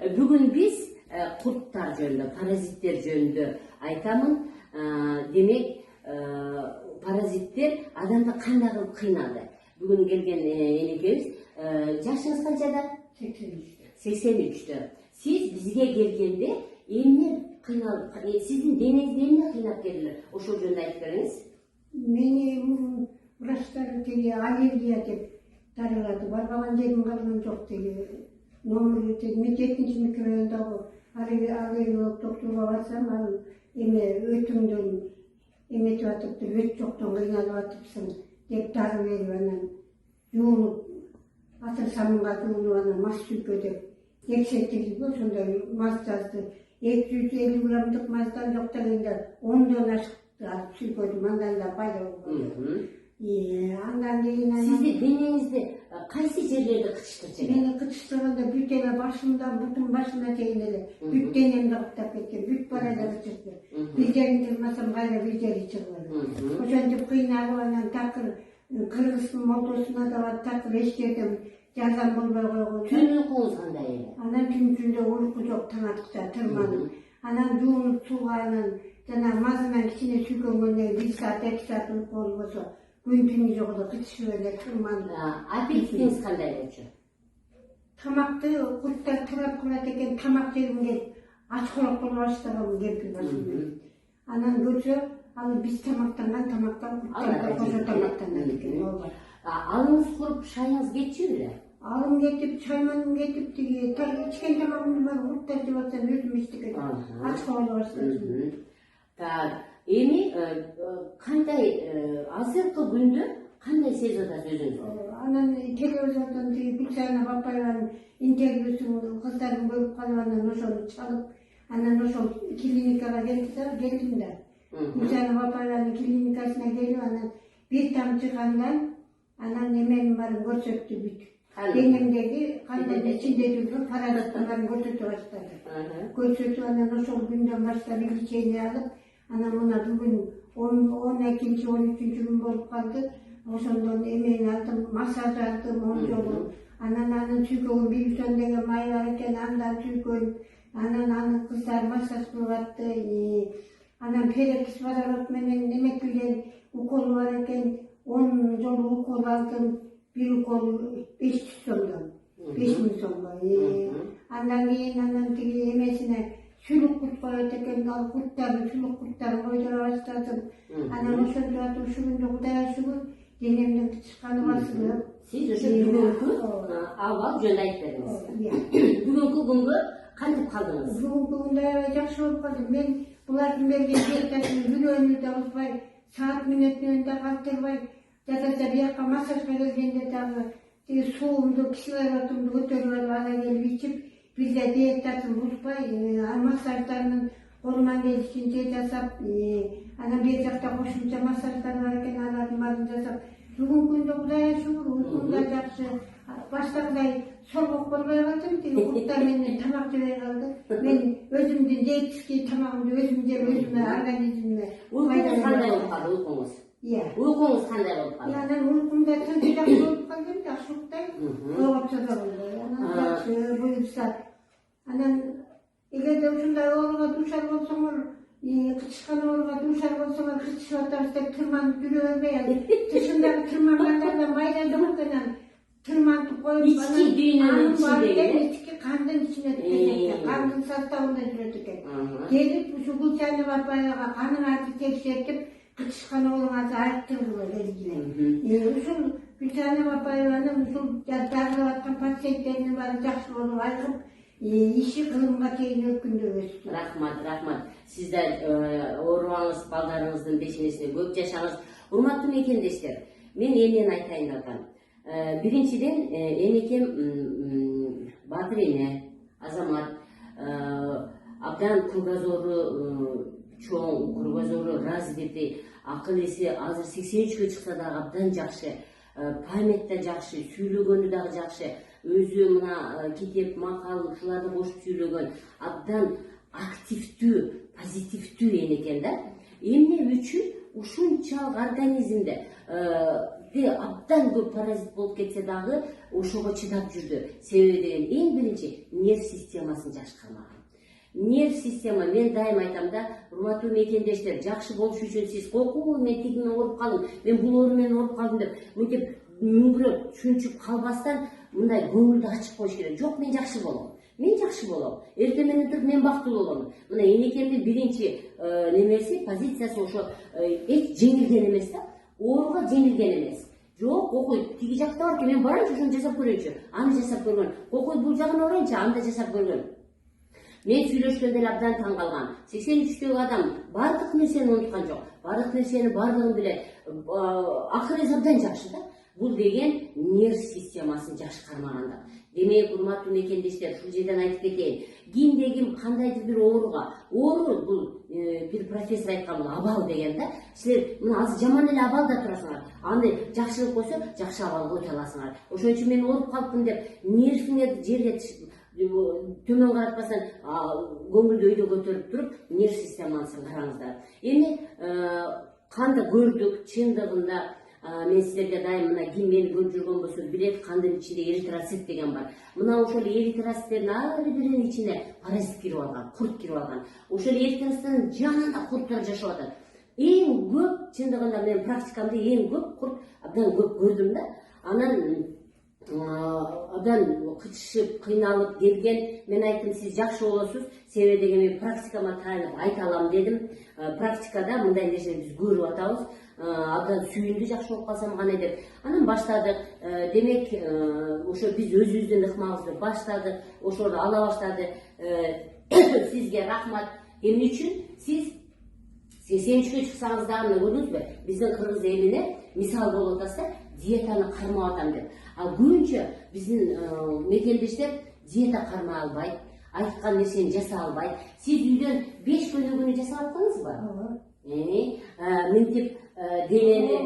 Бүгүн биз курттар жөнүндө, паразиттер жөнүндө айтамын. Демек, паразиттер адамды кандай кылып кыйнады? Бүгүн келген энекебиз, жашыңыз канчада? 83-тө. Сиз бизге келгенде эмне кыйналып, сиздин денеңизди эмне кыйнап келдилер? Ошол жөнүндө айтып бериңиз. Мени врачтар тиги аллергия деп дарылады. Барбаган жерим калган жок тиги. Номер мен 7-нчи микрорайондогу аллергиялык доктурга барсам, ал эме өтүңдөн эметип атыптыр, өт жоктон кыйналып атыпсың деп дары берип, анан жуунуп, атыр самынга жуунуп, анан мас сүйкө деп текшертилди. Ошондой мас жазды. 250 граммдык маздан жок дегенде 10дон ашыктı сүйкөдүм, андан да пайда болгон. Андан кийин сизди денеңизди кайсы жерлерде кычтырчу? Мени кычтырганда бүт эле башымдан бутун башына чейин эле бүт денемди кыптап кеткен, бүт бара эле кычырды. Бир жерин тырмасам кайра бир жери чыгып. Ошентип кыйналып, анан такыр Кыргыздын молдосуна да барып такыр эчтирдим, жардам болбой койгон. Түн уйкуңуз кандай эле? Анан түн түндө уйку жок, таң аткыча тырманып. Анан жуунуп сууга, анан жана мазы менен кичине сүйкөнгөндөн 1 саат 2 саат уйку болбосо күн түнү жогдо кычышып эле тырманып. Аппетитиңиз кандай болчу? Тамакты курттар тарап кылат экен, тамак жегим келип ачкылык боло баштаган кемпир башымда. Анан көрсө, ал биз тамактанган тамактан курттар кошо тамактанат экен. Алыңыз куруп, шайыңыз кетчү беле? Алым кетип, чайманым кетип, тиги ичкен тамагымды баары курттар жеп атса өзүм иштеген. Ачкы боло баштады. Так, эми кандай азыркы күндө кандай сезип атасыз өзүңүздү? Анан телевизордон тиги Гүлсайна Бапаеванын интервьюсун кыздарын көрүп калып, анан ошону чалып, анан ошол клиникага келдим да. Гүлсайна Бапаеванын клиникасына келип, анан бир тамчы кандан, анан эменин баарын көрсөттү бүт. Денемдеги кандын ичинде жүргөн паразиттин баарын көрсөтө баштады. Көрсөтүп, анан ошол күндөн баштап лечение алып, анан мына бүгүн 12-13 күн болуп калды. Ошондон эмени алдым, массаж алдым 10 жолу. Анан сүйкөгөн бибисон деген май бар экен, андан сүйкөйм. Анан аны кыздар массаж кылып атты. Анан перекис водород менен эметилген укол бар экен, 10 жолу укол алдым. Bir укол 500 сомдон, 5000 сомго. Андан кийин анан тиги эмесине сүлүк курт коет экен, ал курттардын сүлүк курттарын койдура баштадым. Анан ошентип атып ушул күндө Кудайга шүгүр, денемдин кычканы басылып. Сиз ошо бүгүнкү абал жөнүндө айтып бериңиз. Бүгүнкү күнгө кантип калдыңыз? Бүгүнкү күндө аябай жакшы болуп калдым. Мен булардын берген диетасын жүрөөнү да бузбай, саат мүнөтүнөн да калтырбай, жадаса бияка массажга келгенде дагы тиги суумду, кислородумду көтөрүп алып ала келип ичип, бирде диетасын бузбай, массаждарын колуман келишинче жасап, анан бир жакта кошумча массаждар бар экен, алардын баарын жасап, бүгүнкү күндө Кудайга шүгүр, уйкум да жакшы. Баштагыдай соргок болбой калдым, тиги курттар менен тамак жебей калды. Мен өзүмдүн диетический тамагымды өзүм жеп, өзүмө организмиме Уйкуңуз кандай болуп калды, уйкуңуз? Уйкуңуз кандай болуп калды? Анан уйкумда тынчы жакшы болуп калдым, жакшы уктайм. Уктап да болбой. Анан жакшы буюрса. Анан эгерде ушундай ооруга дуушар болсоңор, кычышкан ооруга дуушар болсоңор, кычышып атабыз деп тырманып жүрө бербей, тышындагы тырмангандардан майда жок экен, тырмантып коюп, ички дүйнөнүн ичиндеги ички кандын ичине кетет, кандын составында жүрөт экен. Келип ушу Гүлсайна Бапаевага каныңарды текшертип, кычышкан ооруңарды айыктыргыла белгилеп. Ушул Гүлсайна Бапаеванын ушул дарылап аткан пациенттеринин баары жакшы болуп айыгып, иши кылымга чейин өткүндө өстү. Рахмат. Сиздер оорубаңыз, балдарыңыздын бешенесине көп жашаңыз. Урматтуу мекендештер, мен эмнени айтайын деп атам. Биринчиден, энекем батыр эне, азамат, абдан кругозору чоң, кругозору развитый, акыл эси азыр 83гө чыкса дагы абдан жакшы, память да жакшы, сүйлөгөнү дагы жакшы, өзү мына китеп, макал ушуларды кошуп сүйлөгөн, абдан активдүү, позитивдүү энекен да. Эмне үчүн ушунчалык организмде паразитти абдан көп паразит болуп кетсе дагы ошого чыдап жүрдү. Себеби деген эң биринчи нерв системасын жакшырмаган. Нерв система, мен дайым айтам да, урматтуу мекендештер, жакшы болуш үчүн сиз коку мен тигимен ооруп калдым, мен бул оору менен ооруп калдым деп мынтип мүңгүрөп чүнчүп калбастан мындай көңүлдү ачык коюш керек. Жок, мен жакшы болом. Мен жакшы болом. Эртең менен туруп мен бактылуу болом. Мына энекемдин биринчи немеси, позициясы ошо эч жеңилген эмес да. Ооруга жеңилген эмес. Жок, кокой тиги жакта бар экен, мен барайынчы, ошону жасап көрөйүнчү. Аны жасап көргөн. Кокой бул жагына барайынчы, аны да жасап көргөн. Мен сүйлөшкөндө эле абдан таң калган. 83-төгү адам бардык нерсени унуткан жок. Бардык нерсени бардыгын билет. Акыры абдан жакшы да. Бул деген нерв системасын жакшырмаганда. Демек, урматтуу мекендештер, ушул жерден айтып кетейин. Кимде ким кандайдыр бир ооруга, оору бул бир профессор айткан бул абал деген да. Силер мына азыр жаман эле абалда турасыңар. Аны жакшылык койсо, жакшы абалга өтө аласыңар. Ошон үчүн мен ооруп калыпмын деп нервиңерди жерге төмөн каратпастан көңүлдү өйдө көтөрүп туруп нерв системасын караңыздар. Эми канды көрдүк, чындыгында мен силерге дайым мына ким мени көрүп жүргөн болсо билет, кандын ичинде эритроцит деген бар. Мына ошол эритроциттердин ар биринин ичине паразит кирип алган, курт кирип алган. Ошол эритроциттин жанында курттар жашап атат. Эң көп, чындыгында мен практикамда эң көп курт абдан көп көрдүм да. Анан абдан кычышып, кыйналып келген. Мен айттым, сиз жакшы болосуз, себеби деген мен практикама таянып айта алам дедим. Практикада мындай нерсени биз көрүп атабыз. Абдан сүйүндү, жакшы болуп калсам гана деп. Анан баштадык. Демек, ошо биз өзүбүздүн ыкмабызды баштадык, ошону ала баштады. Сизге рахмат. Эмне үчүн сиз 83-кө чыксаңыз дагы көрдүңүзбү? Биздин кыргыз элине мисал болуп атасыз да, диетаны кармап атам деп. Ал көбүнчө биздин мекендештер диета кармай албайт, айткан нерсени жасай албайт. Сиз үйдөн 5 көнүгүүнү жасап аткансызбы? Мынтип денени,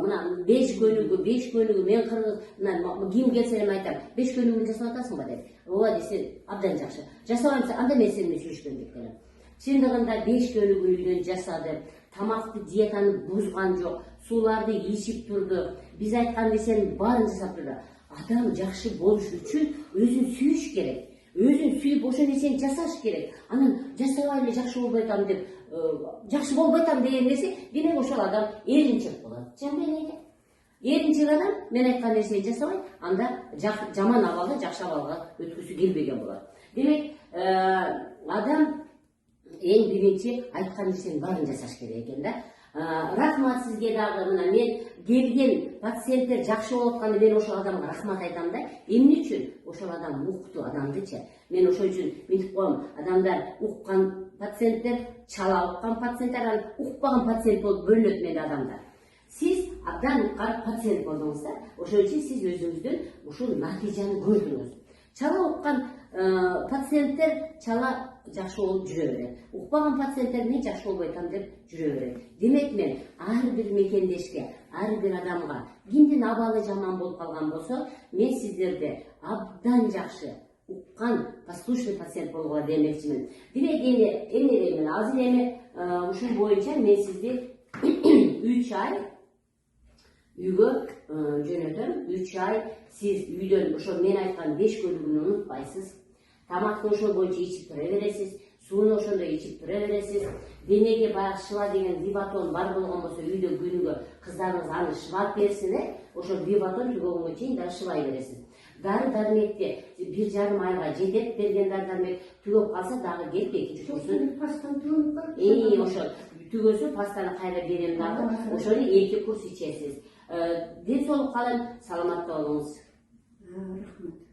мына 5 көнүгүү мен кыргыз, мына ким келсе эле айтам, 5 көнүгүүнү жасап атасыңбы деп. Ооба десе, абдан жакшы. Жасабайм десе, анда мен сени менен сүйлөшкөм деп келем. Чындыгында 5 көнүгүүнү үйдөн жасады, тамакты, диетаны бузган жок, сууларды ичип турду, биз айткан нерсенин баарын жасап турду. Адам жакшы болуш үчүн өзүн сүйүш керек. Өзүн сүйүп ошол нерсени жасаш керек. Анан жасабай эле жакшы болбой атам деп, жакшы болбой атам деген нерсе, демек ошол адам эринчек болот. Жамбелеге. Эринчек адам мен айткан нерсени жасабай, анда жаман абалды жакшы абалга өткүсү келбеген болот. Демек, адам эң биринчи айткан нерсенин баарын жасаш керек экен да. Рахмат сизге дагы. Мына мен келген пациенттер жакшы болуп атканда мен ошол адамга рахмат айтам да. Эмне үчүн? Ошол адам укту адамдычы. Мен ошол үчүн мынтип коем, адамдар уккан пациенттер, чала уккан пациенттер, укпаган пациент болуп бөлүнөт менде адамдар. Сиз абдан уккан пациент болдуңуз да. Ошол үчүн сиз өзүңүздөн ушул натыйжаны көрдүңүз. Чала уккан пациенттер чала жакшы болуп жүрө берет. Укпаган пациенттер мен жакшы болбой атам деп жүрө берет. Демек мен ар бир мекендешке, ар бир адамга кимдин абалы жаман болуп калган болсо, мен сиздерди абдан жакшы уккан, послушный пациент болууга демекчимин. Демек эми азыр эми ушул боюнча мен сизди 3 ай үйгө жөнөтөм. 3 ай сиз үйдөн ошо мен айткан 5 көнүгүүнү унутпайсыз. Тамакты ошол боюнча ичип тура бересиз. Сууну ошондой ичип тура бересиз. Денеге баягы шыба деген вибатон бар болгон болсо үйдө күнүгө кыздарыңыз аны шыбап берсин, ошол вибатон түгөгөнгө чейин дагы шыбай бересиз. Дары дармекти 1,5 айга жетет берген дары дармек түгөп калса дагы келип экинчи курсын. Пастан түгөп ошол түгөсө пастаны кайра берем дагы. Ошону 2 курс ичесиз. Ден соолук калын, саламатта болуңуз. Рахмат.